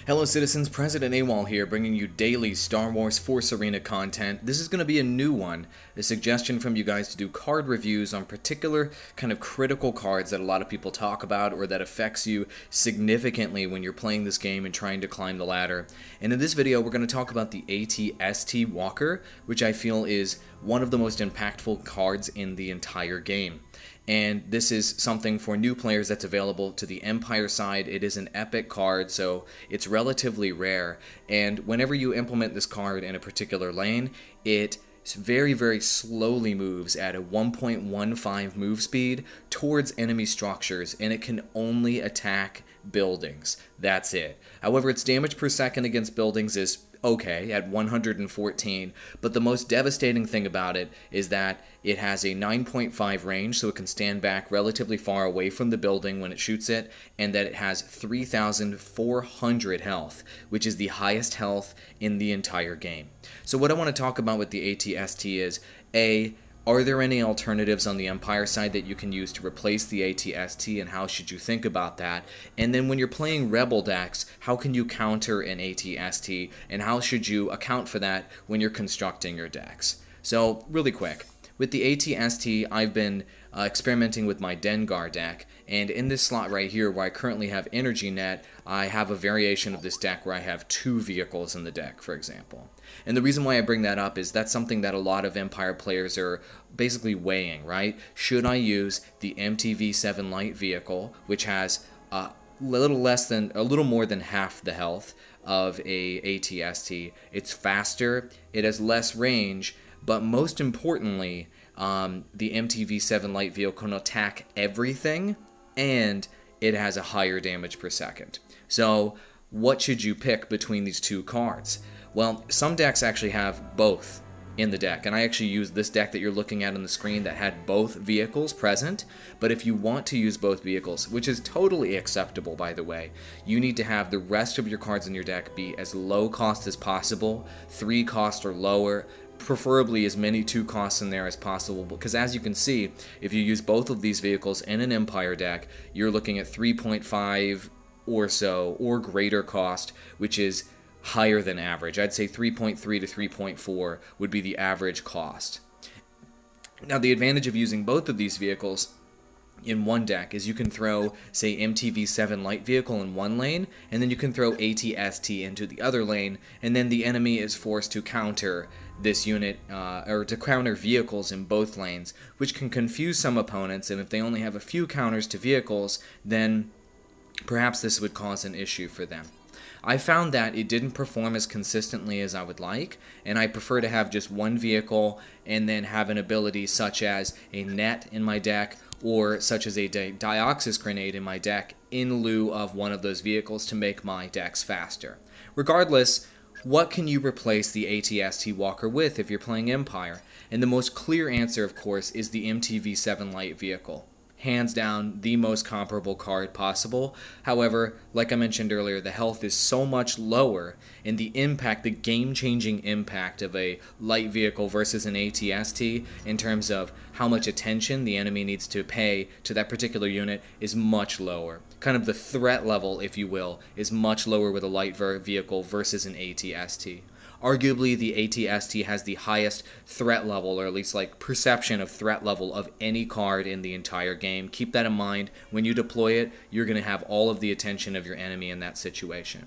Hello citizens, President Awall here, bringing you daily Star Wars Force Arena content. This is going to be a new one, a suggestion from you guys to do card reviews on particular kind of critical cards that a lot of people talk about or that affects you significantly when you're playing this game and trying to climb the ladder. And in this video we're going to talk about the AT-ST Walker, which I feel is one of the most impactful cards in the entire game. And this is something for new players that's available to the Empire side. It is an epic card, so it's relatively rare. And whenever you implement this card in a particular lane, it very, very slowly moves at a 1.15 move speed towards enemy structures, and it can only attack buildings. That's it. However, its damage per second against buildings is okay at 114, but the most devastating thing about it is that it has a 9.5 range, so it can stand back relatively far away from the building when it shoots it, and that it has 3,400 health, which is the highest health in the entire game. So what I want to talk about with the AT-ST is, are there any alternatives on the Empire side that you can use to replace the AT-ST, and how should you think about that? And then when you're playing Rebel decks, how can you counter an AT-ST, and how should you account for that when you're constructing your decks? So, really quick, with the AT-ST, I've been experimenting with my Dengar deck, and in this slot right here where I currently have Energy Net, I have a variation of this deck where I have 2 vehicles in the deck, for example. And the reason why I bring that up is that's something that a lot of Empire players are basically weighing, right? Should I use the MTV7 Light vehicle, which has a little more than half the health of a AT-ST? It's faster, it has less range, but most importantly, the MTV7 Light vehicle can attack everything, and it has a higher damage per second. So what should you pick between these two cards? Well, some decks actually have both in the deck, and I actually used this deck that you're looking at on the screen that had both vehicles present. But if you want to use both vehicles, which is totally acceptable by the way, you need to have the rest of your cards in your deck be as low cost as possible, 3 cost or lower, preferably as many 2 costs in there as possible, because as you can see, if you use both of these vehicles in an Empire deck, you're looking at 3.5 or so, or greater cost, which is higher than average. I'd say 3.3 to 3.4 would be the average cost. Now, the advantage of using both of these vehicles in one deck is you can throw, say, MTV7 Light vehicle in one lane, and then you can throw AT-ST into the other lane, and then the enemy is forced to counter this unit, or to counter vehicles in both lanes, which can confuse some opponents, and if they only have a few counters to vehicles, then perhaps this would cause an issue for them. I found that it didn't perform as consistently as I would like, and I prefer to have just one vehicle and then have an ability such as a net in my deck, or such as a Dioxis grenade in my deck in lieu of one of those vehicles to make my decks faster. Regardless, what can you replace the AT-ST Walker with if you're playing Empire? And the most clear answer, of course, is the MTV7 Light vehicle. Hands down, the most comparable card possible. However, like I mentioned earlier, the health is so much lower, and the impact, the game-changing impact of a light vehicle versus an AT-ST in terms of how much attention the enemy needs to pay to that particular unit is much lower. Kind of the threat level, if you will, is much lower with a light vehicle versus an AT-ST. Arguably, the AT-ST has the highest threat level, or at least like perception of threat level of any card in the entire game. Keep that in mind. When you deploy it, you're going to have all of the attention of your enemy in that situation.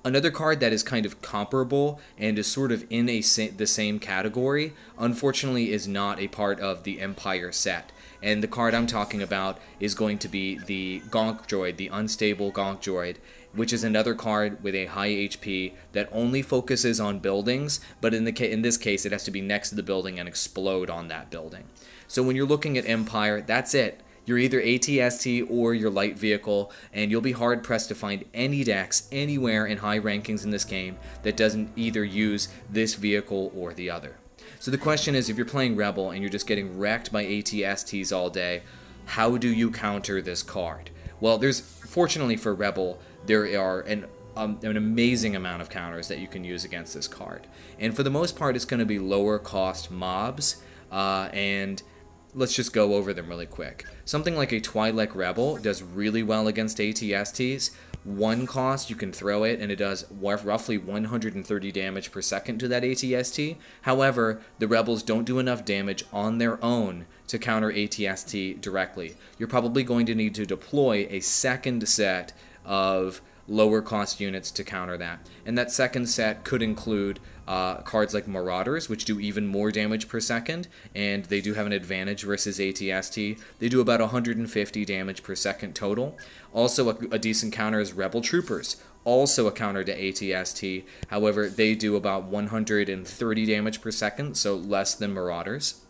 Another card that is kind of comparable and is sort of in the same category, unfortunately is not a part of the Empire set. And the card I'm talking about is going to be the Gonk Droid, the Unstable Gonk Droid, which is another card with a high HP that only focuses on buildings, but in this case it has to be next to the building and explode on that building. So when you're looking at Empire, that's it. You're either AT-ST or your light vehicle, and you'll be hard-pressed to find any decks anywhere in high rankings in this game that doesn't either use this vehicle or the other. So the question is, if you're playing Rebel and you're just getting wrecked by AT-STs all day, how do you counter this card? Well, fortunately for Rebel, there are an amazing amount of counters that you can use against this card. And for the most part, it's going to be lower cost mobs, and let's just go over them really quick. Something like a Twi'lek Rebel does really well against AT-STs, 1 cost, you can throw it, and it does roughly 130 damage per second to that ATST. However, the Rebels don't do enough damage on their own to counter ATST directly. You're probably going to need to deploy a second set of lower cost units to counter that. And that second set could include cards like Marauders, which do even more damage per second, and they do have an advantage versus ATST. They do about 150 damage per second total. Also a decent counter is Rebel Troopers, also a counter to ATST. However, they do about 130 damage per second, so less than Marauders.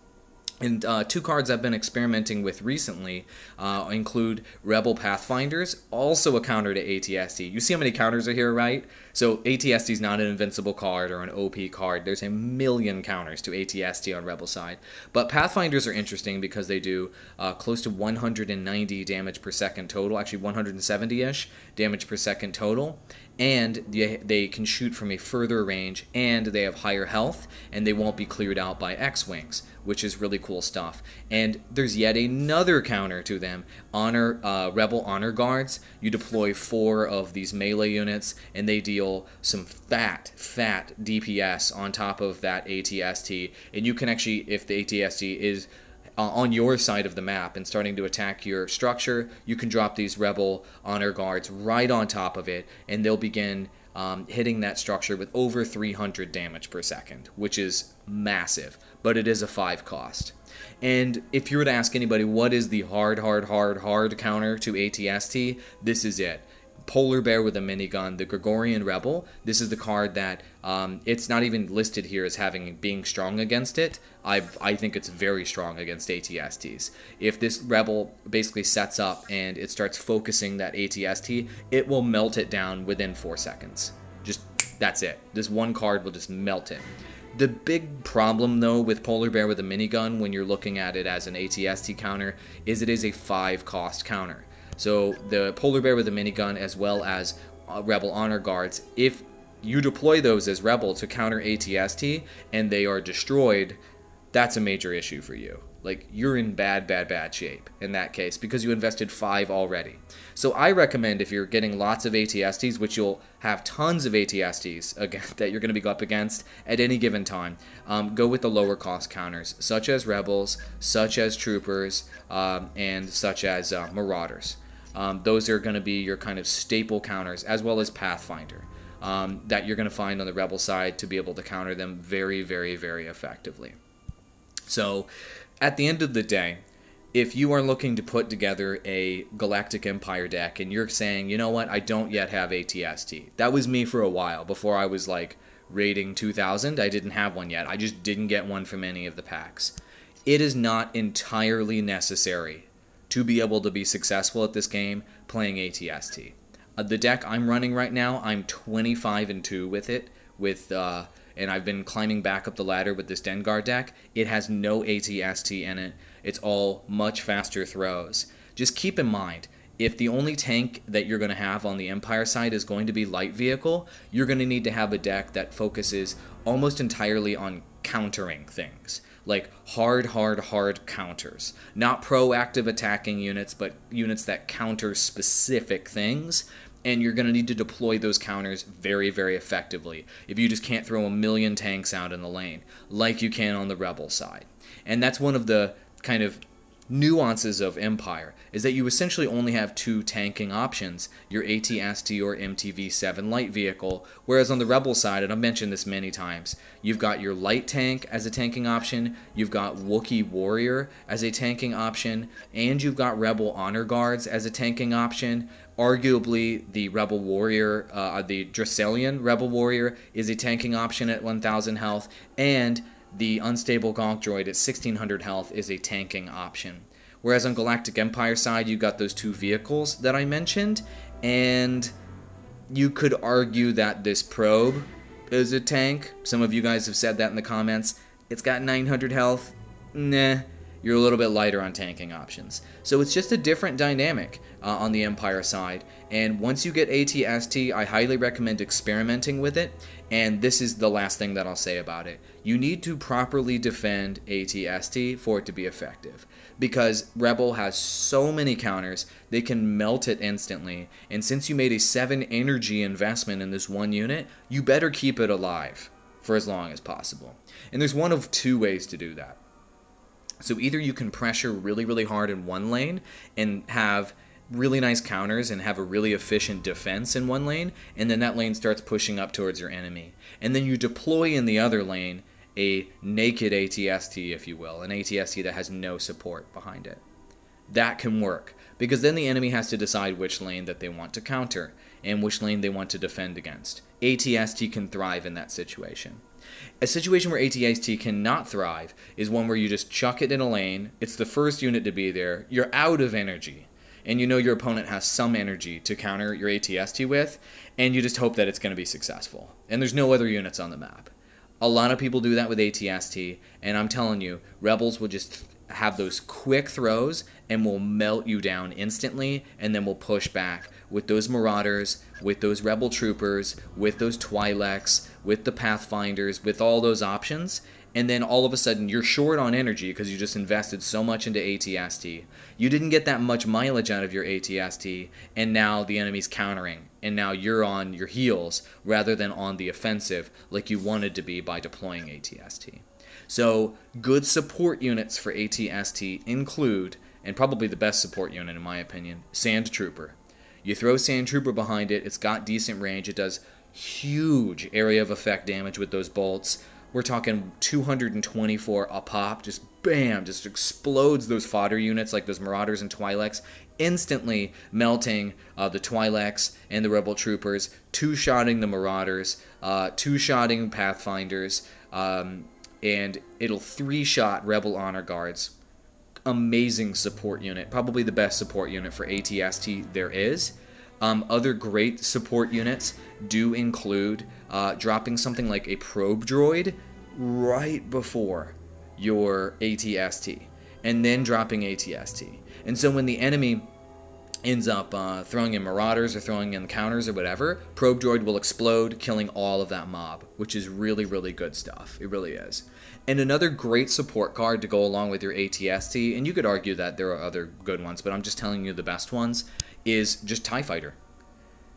And 2 cards I've been experimenting with recently include Rebel Pathfinders, also a counter to ATST. You see how many counters are here, right? So ATST is not an invincible card or an OP card. There's a million counters to ATST on Rebel side. But Pathfinders are interesting because they do close to 190 damage per second total, actually 170-ish damage per second total. And they can shoot from a further range, and they have higher health, and they won't be cleared out by X-Wings, which is really cool stuff. And there's yet another counter to them, Rebel Honor Guards. You deploy 4 of these melee units, and they deal some fat DPS on top of that ATST. And you can actually, if the ATST is on your side of the map and starting to attack your structure, you can drop these Rebel Honor Guards right on top of it, and they'll begin hitting that structure with over 300 damage per second, which is massive, but it is a 5 cost. And if you were to ask anybody what is the hard counter to ATST, this is it. Polar Bear with a minigun, the Gregorian Rebel. This is the card that it's not even listed here as being strong against it. I think it's very strong against ATSTs. If this Rebel basically sets up and it starts focusing that ATST, it will melt it down within 4 seconds. Just, that's it. This one card will just melt it. The big problem, though, with Polar Bear with a minigun when you're looking at it as an ATST counter is it is a 5 cost counter. So the Polar Bear with a minigun, as well as Rebel Honor Guards, if you deploy those as Rebel to counter ATST and they are destroyed, that's a major issue for you. Like, you're in bad shape in that case because you invested 5 already. So I recommend, if you're getting lots of ATSTs, which you'll have tons of ATSTs again, that you're going to be up against at any given time, go with the lower cost counters, such as Rebels, such as Troopers, and such as Marauders. Those are going to be your kind of staple counters, as well as Pathfinder, that you're going to find on the Rebel side to be able to counter them very effectively. So, at the end of the day, if you are looking to put together a Galactic Empire deck and you're saying, you know what, I don't yet have ATST. That was me for a while. Before I was like raiding 2000, I didn't have one yet. I just didn't get one from any of the packs. It is not entirely necessary to be able to be successful at this game playing ATST. The deck I'm running right now, I'm 25-2 with it, and I've been climbing back up the ladder with this Dengar deck. It has no ATST in it. It's all much faster throws. Just keep in mind, if the only tank that you're going to have on the Empire side is going to be light vehicle, you're going to need to have a deck that focuses almost entirely on countering things. Like hard counters. Not proactive attacking units, but units that counter specific things. And you're going to need to deploy those counters very effectively if you just can't throw a million tanks out in the lane, like you can on the Rebel side. And that's one of the kind of nuances of Empire, is that you essentially only have 2 tanking options, your AT-ST or MTV-7 light vehicle, whereas on the Rebel side, and I've mentioned this many times, you've got your light tank as a tanking option, you've got Wookiee Warrior as a tanking option, and you've got Rebel Honor Guards as a tanking option. Arguably, the Rebel Warrior, the Dracelian Rebel Warrior is a tanking option at 1000 health, and the Unstable Gonk Droid at 1600 health is a tanking option. Whereas on Galactic Empire side, you got those 2 vehicles that I mentioned, and you could argue that this probe is a tank. Some of you guys have said that in the comments. It's got 900 health. Nah. you're a little bit lighter on tanking options. So it's just a different dynamic on the Empire side. And once you get AT-ST, I highly recommend experimenting with it. And this is the last thing that I'll say about it. You need to properly defend AT-ST for it to be effective. Because Rebel has so many counters, they can melt it instantly. And since you made a 7 energy investment in this one unit, you better keep it alive for as long as possible. And there's one of 2 ways to do that. So either you can pressure really, really hard in one lane and have really nice counters and have a really efficient defense in one lane, and then that lane starts pushing up towards your enemy. And then you deploy in the other lane a naked AT-ST, if you will, an AT-ST that has no support behind it. That can work, because then the enemy has to decide which lane that they want to counter and which lane they want to defend against. AT-ST can thrive in that situation. A situation where AT-ST cannot thrive is one where you just chuck it in a lane, it's the first unit to be there, you're out of energy, and you know your opponent has some energy to counter your AT-ST with, and you just hope that it's going to be successful. And there's no other units on the map. A lot of people do that with AT-ST, and I'm telling you, Rebels will just have those quick throws and will melt you down instantly, and then will push back with those Marauders, with those Rebel Troopers, with those Twi'leks, with the Pathfinders, with all those options, and then all of a sudden you're short on energy because you just invested so much into AT-ST. You didn't get that much mileage out of your AT-ST, and now the enemy's countering, and now you're on your heels rather than on the offensive like you wanted to be by deploying AT-ST. So good support units for AT-ST include, and probably the best support unit in my opinion, Sand Trooper. You throw Sand Trooper behind it, it's got decent range, it does huge area of effect damage with those bolts. We're talking 224 a pop, just bam, just explodes those fodder units like those Marauders and Twi'leks, instantly melting the Twi'leks and the Rebel Troopers, two-shotting the Marauders, two-shotting Pathfinders, and it'll 3-shot Rebel Honor Guards. Amazing support unit, probably the best support unit for AT-ST there is. Other great support units do include dropping something like a probe droid right before your AT-ST, and then dropping AT-ST. And so when the enemy ends up throwing in Marauders or throwing in counters or whatever, probe droid will explode, killing all of that mob, which is really, really good stuff. It really is. And another great support card to go along with your AT-ST, and you could argue that there are other good ones, but I'm just telling you the best ones, is just TIE Fighter.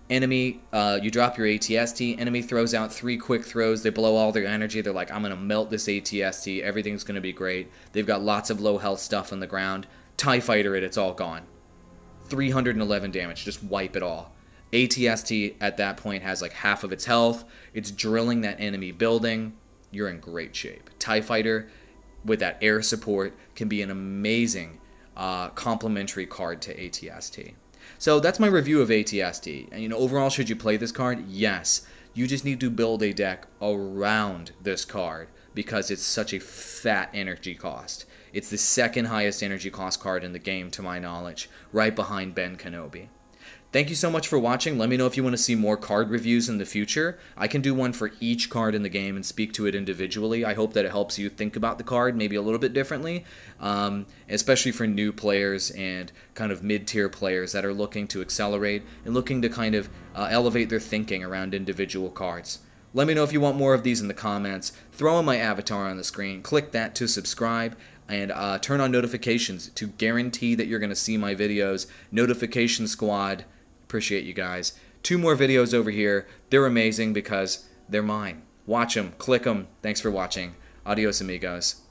Enemy, you drop your AT-ST, enemy throws out 3 quick throws, they blow all their energy, they're like, I'm going to melt this AT-ST, everything's going to be great. They've got lots of low health stuff on the ground. TIE Fighter it, it's all gone. 311 damage, just wipe it all. AT-ST at that point has like half of its health, it's drilling that enemy building, you're in great shape. TIE Fighter with that air support can be an amazing complementary card to AT-ST. So that's my review of AT-ST. And overall, should you play this card? Yes. You just need to build a deck around this card because it's such a fat energy cost. It's the second highest energy cost card in the game to my knowledge, right behind Ben Kenobi. Thank you so much for watching. Let me know if you want to see more card reviews in the future. I can do one for each card in the game and speak to it individually. I hope that it helps you think about the card maybe a little bit differently, especially for new players and kind of mid-tier players that are looking to accelerate and looking to kind of elevate their thinking around individual cards. Let me know if you want more of these in the comments. Throw in my avatar on the screen. Click that to subscribe. And turn on notifications to guarantee that you're going to see my videos. Notification Squad. Appreciate you guys. 2 more videos over here. They're amazing because they're mine. Watch them. Click them. Thanks for watching. Adios, amigos.